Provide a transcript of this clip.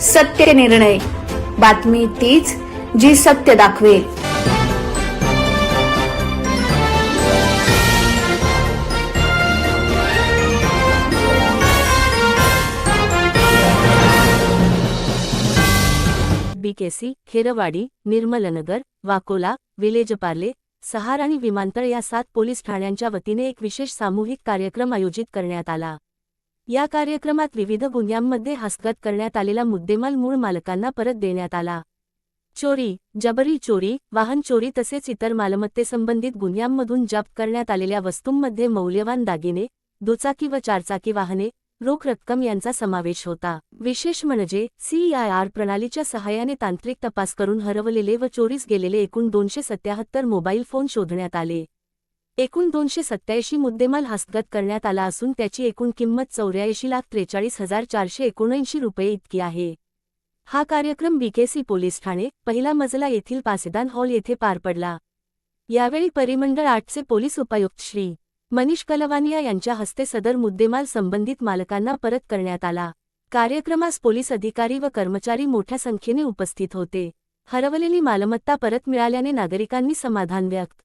सत्य निर्णय, बातमी तीच जी सत्य दाखवेल। बीकेसी, खेरवाडी, निर्मलनगर, वाकोला, विलेजपार्ले, सहार आणि विमानतळ या 7 पोलीस ठाण्यांच्या वतीने एक विशेष सामूहिक कार्यक्रम आयोजित करण्यात आला। या कार्यक्रमात विविध गुन्ह्यांमध्ये हस्तगत करण्यात आलेला मुद्देमाल मूळ मालकांना परत देण्यात आला। चोरी, जबरी चोरी, वाहन चोरी तसेच इतर मालमत्तेसंबंधित गुन्ह्यांमधून जप्त करण्यात आलेल्या वस्तूंमध्ये मौल्यवान दागिने, दुचाकी व चारचाकी वाहने, रोख रक्कम यांचा समावेश होता। विशेष म्हणजे CIR प्रणालीच्या सहाय्याने तांत्रिक तपास करून हरवलेले व चोरीस गेलेले एकूण 277 मोबाईल फोन शोधण्यात आले। एकूण 287 मुद्देमाल हस्तगत करण्यात आला असून त्याची एकूण किंमत 84,43,479 रुपये इतकी आहे। हा कार्यक्रम बीकेसी पोलीस ठाणे, पहिला मजला येथील पासेदान हॉल येथे पार पडला। यावेळी परिमंडळ 8चे पोलीस उपायुक्त श्री मनीष कलवानिया यांच्या हस्ते सदर मुद्देमाल संबंधित मालकांना परत करण्यात आला। कार्यक्रमास पोलीस अधिकारी व कर्मचारी मोठ्या संख्येने उपस्थित होते। हरवलेली मालमत्ता परत मिळाल्याने नागरिकांनी समाधान व्यक्त